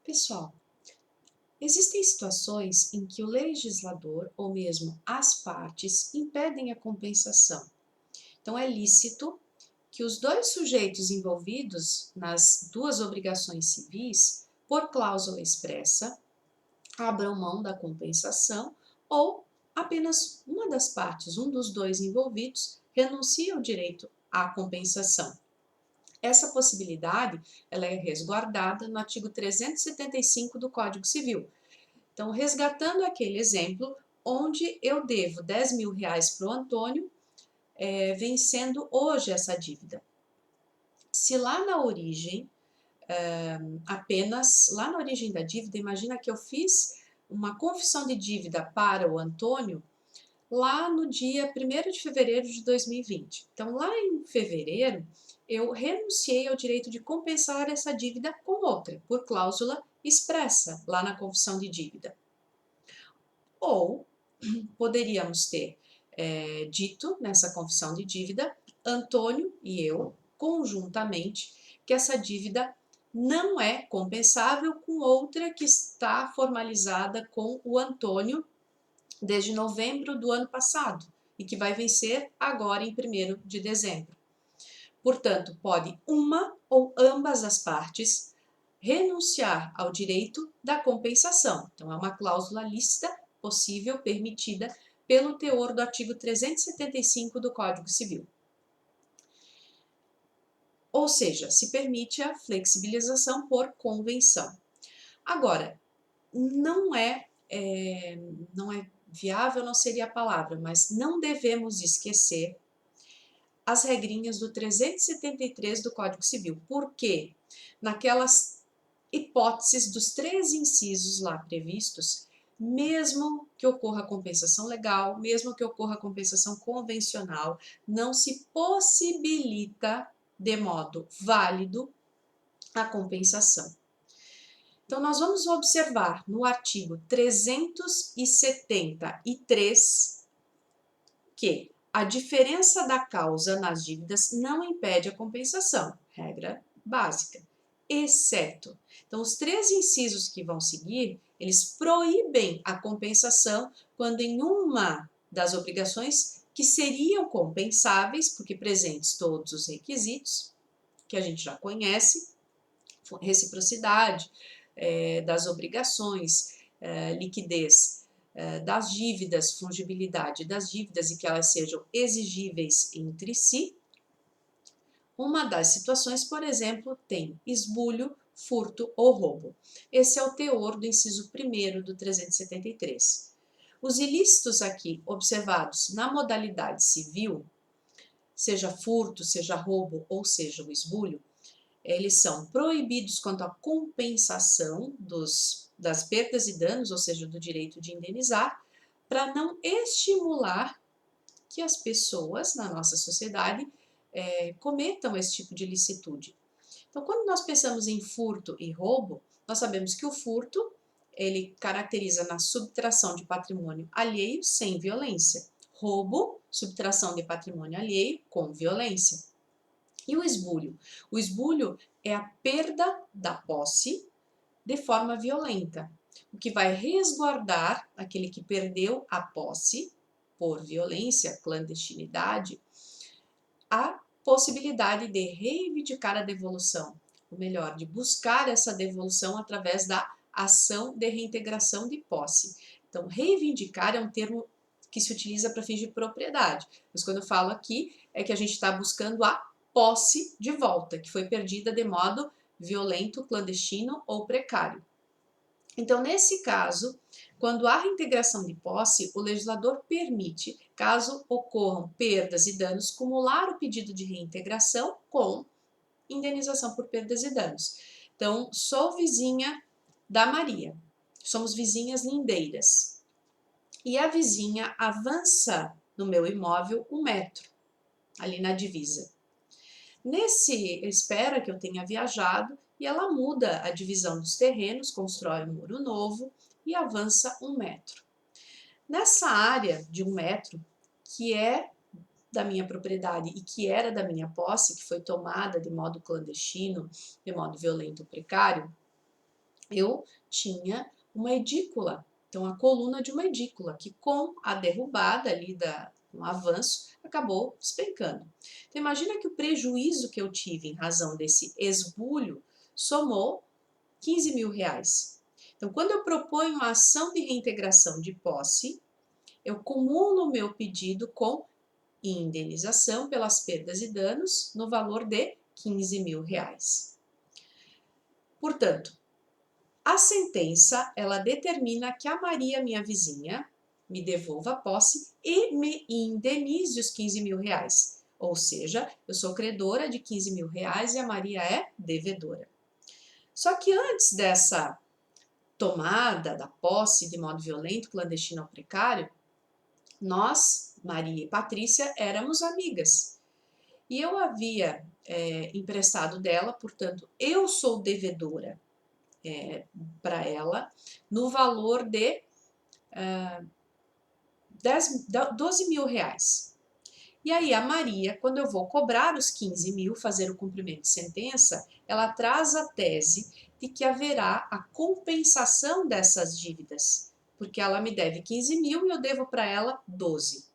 Pessoal, existem situações em que o legislador ou mesmo as partes impedem a compensação. Então, é lícito que os dois sujeitos envolvidos nas duas obrigações civis, por cláusula expressa, abram mão da compensação ou apenas uma das partes, um dos dois envolvidos, renuncie ao direito à compensação. Essa possibilidade ela é resguardada no artigo 375 do Código Civil. Então, resgatando aquele exemplo, onde eu devo 10 mil reais para o Antônio, vencendo hoje essa dívida. Se lá na origem, apenas lá na origem da dívida, imagina que eu fiz uma confissão de dívida para o Antônio lá no dia 1º de fevereiro de 2020. Então, lá em fevereiro, eu renunciei ao direito de compensar essa dívida com outra, por cláusula expressa, lá na confissão de dívida. Ou poderíamos ter dito nessa confissão de dívida, Antônio e eu, conjuntamente, que essa dívida não é compensável com outra que está formalizada com o Antônio desde novembro do ano passado e que vai vencer agora em 1º de dezembro. Portanto, pode uma ou ambas as partes renunciar ao direito da compensação. Então, é uma cláusula lícita, possível, permitida pelo teor do artigo 375 do Código Civil. Ou seja, se permite a flexibilização por convenção. Agora, não é viável, não seria a palavra, mas não devemos esquecer as regrinhas do 373 do Código Civil. Por quê? Naquelas hipóteses dos 3 incisos lá previstos, mesmo que ocorra compensação legal, mesmo que ocorra compensação convencional, não se possibilita de modo válido a compensação. Então, nós vamos observar no artigo 373 que a diferença da causa nas dívidas não impede a compensação, regra básica, exceto. Então, os 3 incisos que vão seguir, eles proíbem a compensação quando em uma das obrigações que seriam compensáveis, porque presentes todos os requisitos, que a gente já conhece, reciprocidade das obrigações, liquidez das dívidas, fungibilidade das dívidas e que elas sejam exigíveis entre si. Uma das situações, por exemplo, tem esbulho, furto ou roubo. Esse é o teor do inciso 1º do 373. Os ilícitos aqui observados na modalidade civil, seja furto, seja roubo ou seja o esbulho, eles são proibidos quanto à compensação das perdas e danos, ou seja, do direito de indenizar, para não estimular que as pessoas na nossa sociedade cometam esse tipo de ilicitude. Então, quando nós pensamos em furto e roubo, nós sabemos que o furto, ele caracteriza na subtração de patrimônio alheio sem violência. Roubo, subtração de patrimônio alheio com violência. E o esbulho? O esbulho é a perda da posse de forma violenta, o que vai resguardar aquele que perdeu a posse por violência, clandestinidade, a possibilidade de reivindicar a devolução, ou melhor, de buscar essa devolução através da ação de reintegração de posse. Então, reivindicar é um termo que se utiliza para fins de propriedade, mas quando eu falo aqui é que a gente está buscando a posse de volta, que foi perdida de modo violento, clandestino ou precário. Então, nesse caso, quando há reintegração de posse, o legislador permite, caso ocorram perdas e danos, cumular o pedido de reintegração com indenização por perdas e danos. Então, sou vizinha da Maria, somos vizinhas lindeiras, e a vizinha avança no meu imóvel 1 metro, ali na divisa. Espera que eu tenha viajado e ela muda a divisão dos terrenos, constrói um muro novo e avança 1 metro. Nessa área de 1 metro, que é da minha propriedade e que era da minha posse, que foi tomada de modo clandestino, de modo violento ou precário, eu tinha uma edícula, então a coluna de uma edícula, que com a derrubada ali, um avanço, acabou despencando. Então imagina que o prejuízo que eu tive em razão desse esbulho somou 15 mil reais. Então quando eu proponho uma ação de reintegração de posse, eu cumulo o meu pedido com indenização pelas perdas e danos no valor de 15 mil reais. Portanto, a sentença, ela determina que a Maria, minha vizinha, me devolva a posse e me indenize os 15 mil reais. Ou seja, eu sou credora de 15 mil reais e a Maria é devedora. Só que antes dessa tomada da posse de modo violento, clandestino ou precário, nós, Maria e Patrícia, éramos amigas. E eu havia emprestado dela, portanto, eu sou devedora para ela, no valor de 12 mil reais. E aí a Maria, quando eu vou cobrar os 15 mil, fazer o cumprimento de sentença, ela traz a tese de que haverá a compensação dessas dívidas, porque ela me deve 15 mil e eu devo para ela 12.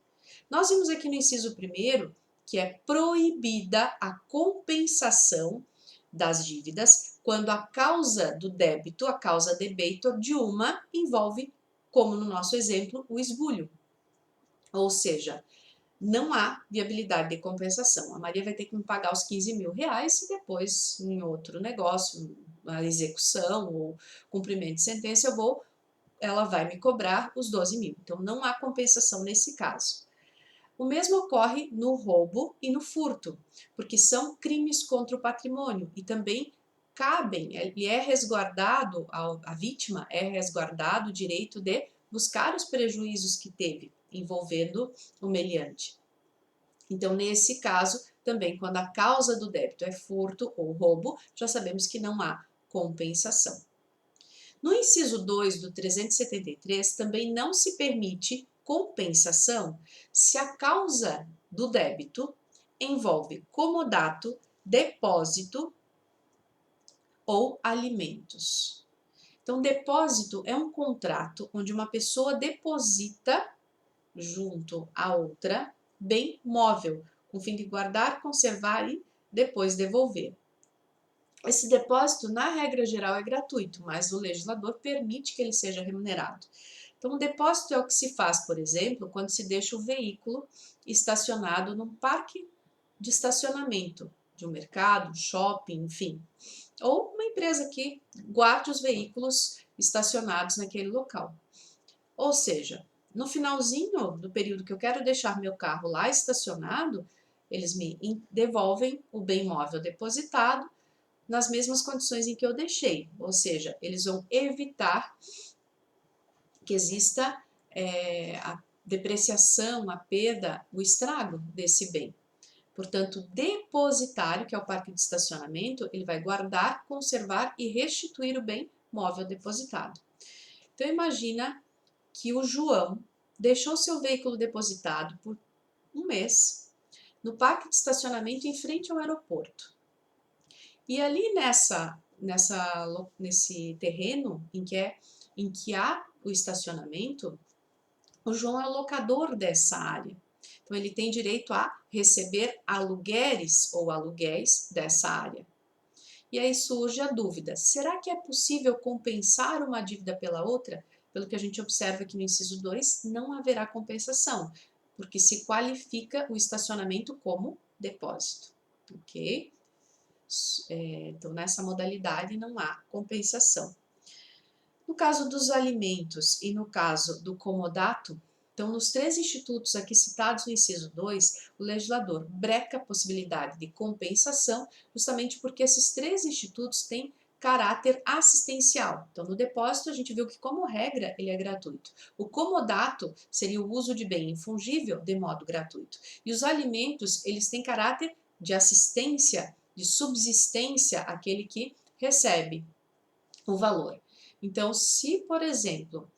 Nós vimos aqui no inciso 1º que é proibida a compensação das dívidas quando a causa do débito, a causa debitor de uma, envolve, como no nosso exemplo, o esbulho. Ou seja, não há viabilidade de compensação. A Maria vai ter que me pagar os 15 mil reais e depois, em outro negócio, a execução ou cumprimento de sentença, ela vai me cobrar os 12 mil. Então, não há compensação nesse caso. O mesmo ocorre no roubo e no furto, porque são crimes contra o patrimônio e também cabem, ele é resguardado, a vítima é resguardado o direito de buscar os prejuízos que teve envolvendo o meliante. Então, nesse caso, também quando a causa do débito é furto ou roubo, já sabemos que não há compensação. No inciso 2 do 373, também não se permite compensação se a causa do débito envolve comodato, depósito ou alimentos. Então, depósito é um contrato onde uma pessoa deposita junto a outra bem móvel, com o fim de guardar, conservar e depois devolver. Esse depósito, na regra geral, é gratuito, mas o legislador permite que ele seja remunerado. Então, o depósito é o que se faz, por exemplo, quando se deixa o veículo estacionado num parque de estacionamento de um mercado, shopping, enfim, ou uma empresa que guarde os veículos estacionados naquele local. Ou seja, no finalzinho do período que eu quero deixar meu carro lá estacionado, eles me devolvem o bem móvel depositado nas mesmas condições em que eu deixei, ou seja, eles vão evitar que exista a depreciação, a perda, o estrago desse bem. Portanto, o depositário, que é o parque de estacionamento, ele vai guardar, conservar e restituir o bem móvel depositado. Então, imagina que o João deixou seu veículo depositado por um mês no parque de estacionamento em frente ao aeroporto. E ali nesse terreno em que há o estacionamento, o João é o locador dessa área. Então, ele tem direito a receber aluguéis ou aluguéis dessa área. E aí surge a dúvida: será que é possível compensar uma dívida pela outra? Pelo que a gente observa aqui no inciso 2, não haverá compensação, porque se qualifica o estacionamento como depósito. Ok? Então, nessa modalidade não há compensação. No caso dos alimentos e no caso do comodato, então, nos 3 institutos aqui citados no inciso 2, o legislador breca a possibilidade de compensação, justamente porque esses 3 institutos têm caráter assistencial. Então, no depósito, a gente viu que, como regra, ele é gratuito. O comodato seria o uso de bem infungível de modo gratuito. E os alimentos, eles têm caráter de assistência, de subsistência, aquele que recebe o valor. Então, se, por exemplo,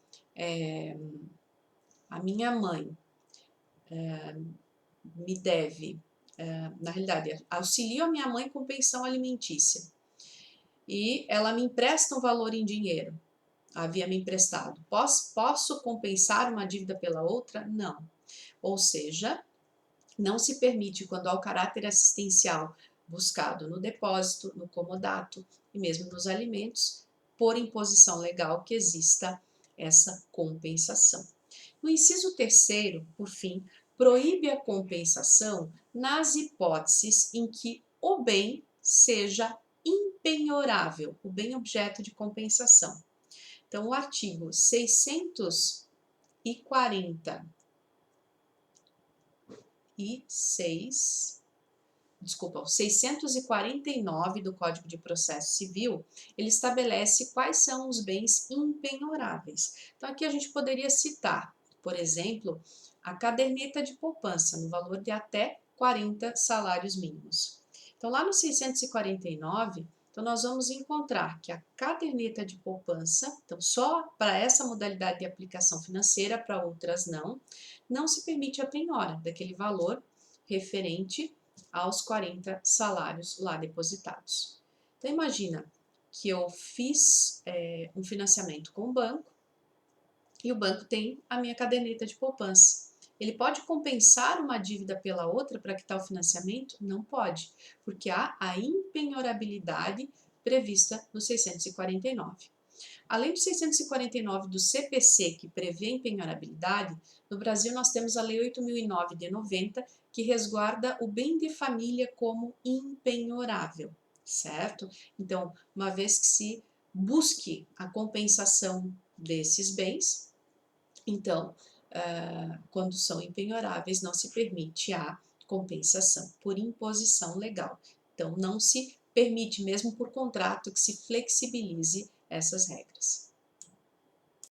a minha mãe me deve, na realidade, auxilio a minha mãe com pensão alimentícia, e ela me empresta um valor em dinheiro, havia me emprestado. Posso compensar uma dívida pela outra? Não. Ou seja, não se permite, quando há o caráter assistencial buscado no depósito, no comodato e mesmo nos alimentos, por imposição legal, que exista essa compensação. No inciso terceiro, por fim, proíbe a compensação nas hipóteses em que o bem seja impenhorável, o bem objeto de compensação. Então, o artigo 649 do Código de Processo Civil, ele estabelece quais são os bens impenhoráveis. Então, aqui a gente poderia citar, por exemplo, a caderneta de poupança, no valor de até 40 salários mínimos. Então, lá no 649, então nós vamos encontrar que a caderneta de poupança, então só para essa modalidade de aplicação financeira, para outras não se permite a penhora daquele valor referente aos 40 salários lá depositados. Então, imagina que eu fiz um financiamento com o banco e o banco tem a minha caderneta de poupança. Ele pode compensar uma dívida pela outra para quitar o financiamento? Não pode, porque há a impenhorabilidade prevista no 649. Além do 649 do CPC, que prevê a impenhorabilidade, no Brasil nós temos a Lei 8.009 de 90, que resguarda o bem de família como impenhorável, certo? Então, uma vez que se busque a compensação desses bens, então, quando são impenhoráveis, não se permite a compensação por imposição legal. Então, não se permite, mesmo por contrato, que se flexibilize essas regras.